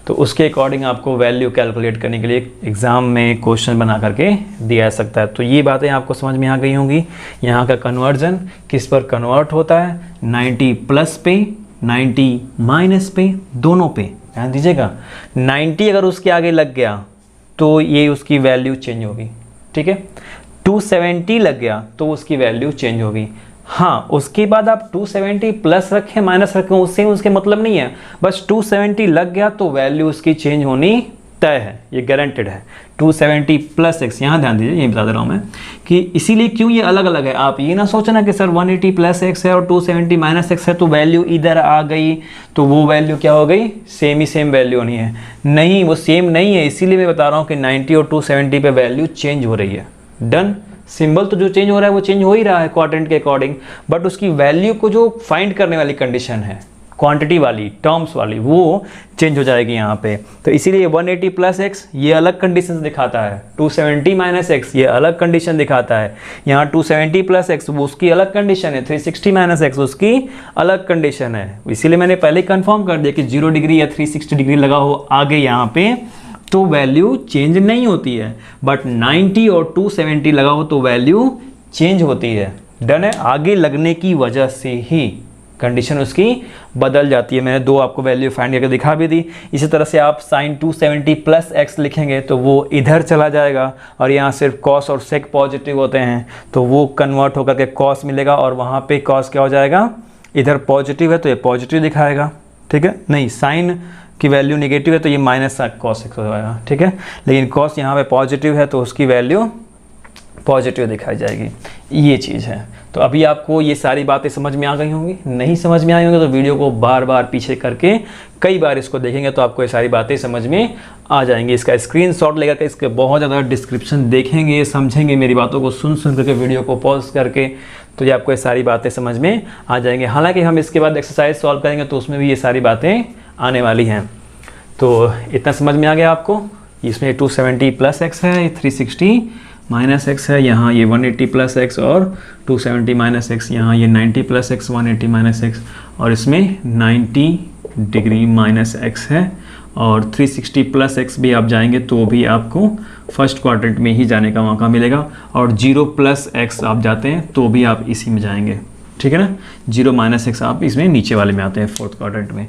तो उसके अकॉर्डिंग आपको वैल्यू कैलकुलेट करने के लिए एग्ज़ाम में क्वेश्चन बना करके दिया जा सकता है। तो ये बातें आपको समझ में आ गई होंगी। यहाँ का कन्वर्जन किस पर कन्वर्ट होता है, 90 प्लस पे, 90 माइनस पे, दोनों पे ध्यान दीजिएगा। 90 अगर उसके आगे लग गया तो ये उसकी वैल्यू चेंज होगी। ठीक है, 270 लग गया तो उसकी वैल्यू चेंज होगी। हाँ, उसके बाद आप 270 प्लस रखें माइनस रखें उससे उसके मतलब नहीं है, बस 270 लग गया तो वैल्यू उसकी चेंज होनी तय है, ये गारंटेड है। 270 प्लस एक्स, यहाँ ध्यान दीजिए, ये बता दे रहा हूँ मैं कि इसीलिए क्यों ये अलग अलग है। आप ये ना सोचना कि सर 180 प्लस एक्स है और 270 माइनस एक्स है तो वैल्यू इधर आ गई तो वो वैल्यू क्या हो गई, सेम ही सेम वैल्यू नहीं है। नहीं, वो सेम नहीं है, इसीलिए मैं बता रहा हूँ कि 90 और 270 पे वैल्यू चेंज हो रही है। डन, सिंबल तो जो चेंज हो रहा है वो चेंज हो ही रहा है क्वाड्रेंट के अकॉर्डिंग, बट उसकी वैल्यू को जो फाइंड करने वाली कंडीशन है, क्वांटिटी वाली, टर्म्स वाली, वो चेंज हो जाएगी यहाँ पे। तो इसीलिए 180 प्लस एक्स ये अलग कंडीशन दिखाता है, 270 माइनस एक्स ये अलग कंडीशन दिखाता है, यहाँ 270 प्लस एक्स वो उसकी अलग कंडीशन है, 360 माइनस एक्स उसकी अलग कंडीशन है। इसीलिए मैंने पहले कंफर्म कर दिया कि 0 डिग्री या 360 डिग्री लगा हो आगे यहाँ पे तो वैल्यू चेंज नहीं होती है, बट 90 और 270 लगा हो तो वैल्यू चेंज होती है। डन है, आगे लगने की वजह से ही कंडीशन उसकी बदल जाती है। मैंने 2 आपको वैल्यू फाइंड करके दिखा भी दी। इसी तरह से आप साइन 270 प्लस एक्स लिखेंगे तो वो इधर चला जाएगा और यहाँ सिर्फ कॉस और सेक पॉजिटिव होते हैं तो वो कन्वर्ट होकर के कॉस मिलेगा और वहाँ पे कॉस क्या हो जाएगा, इधर पॉजिटिव है तो ये पॉजिटिव दिखाएगा। ठीक है, नहीं साइन की वैल्यू नेगेटिव है तो ये माइनस कॉस एक्स हो जाएगा। ठीक है, लेकिन कॉस यहाँ पे पॉजिटिव है तो उसकी वैल्यू पॉजिटिव दिखाई जाएगी, ये चीज़ है। तो अभी आपको ये सारी बातें समझ में आ गई होंगी। नहीं समझ में आई होंगी तो वीडियो को बार बार पीछे करके कई बार इसको देखेंगे तो आपको ये सारी बातें समझ में आ जाएंगी। इसका स्क्रीनशॉट लेकर के इसके बहुत ज़्यादा डिस्क्रिप्शन देखेंगे, समझेंगे, मेरी बातों को सुन करके वीडियो को पॉज करके, तो ये आपको ये सारी बातें समझ में आ जाएंगे। हालांकि हम इसके बाद एक्सरसाइज सॉल्व करेंगे तो उसमें भी ये सारी बातें आने वाली हैं। तो इतना समझ में आ गया आपको। इसमें 270 प्लस एक्स है, 360 माइनस एक्स है, यहाँ ये 180 प्लस एक्स और 270 माइनस एक्स, यहाँ ये 90 प्लस एक्स 180 माइनस एक्स और इसमें 90 डिग्री माइनस एक्स है और 360 प्लस एक्स भी आप जाएंगे तो भी आपको फर्स्ट क्वाड्रेंट में ही जाने का मौका मिलेगा, और 0+x आप जाते हैं तो भी आप इसी में जाएंगे, ठीक है ना। 0-x आप इसमें नीचे वाले में आते हैं, फोर्थ क्वाड्रेंट में।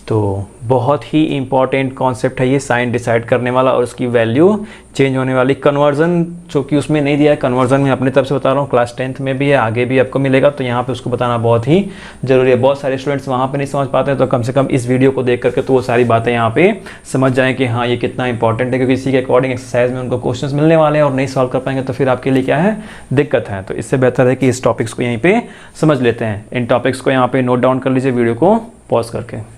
तो बहुत ही इंपॉर्टेंट कॉन्सेप्ट है ये, साइन डिसाइड करने वाला और उसकी वैल्यू चेंज होने वाली। कन्वर्जन जो कि उसमें नहीं दिया है, कन्वर्जन में अपने तरफ से बता रहा हूँ, क्लास 10th में भी है, आगे भी आपको मिलेगा, तो यहाँ पे उसको बताना बहुत ही ज़रूरी है। बहुत सारे स्टूडेंट्स वहाँ पे नहीं समझ पाते हैं, तो कम से कम इस वीडियो को देख करके तो वो सारी बातें यहाँ पे समझ जाएँ कि हाँ ये कितना इंपॉर्टेंट है, क्योंकि इसी के अकॉर्डिंग एक्सरसाइज में उनको क्वेश्चन मिलने वाले हैं और नहीं सॉल्व कर पाएंगे तो फिर आपके लिए क्या है, दिक्कत है। तो इससे बेहतर है कि इस टॉपिक्स को यहीं पर समझ लेते हैं। इन टॉपिक्स को यहाँ पर नोट डाउन कर लीजिए वीडियो को पॉज करके।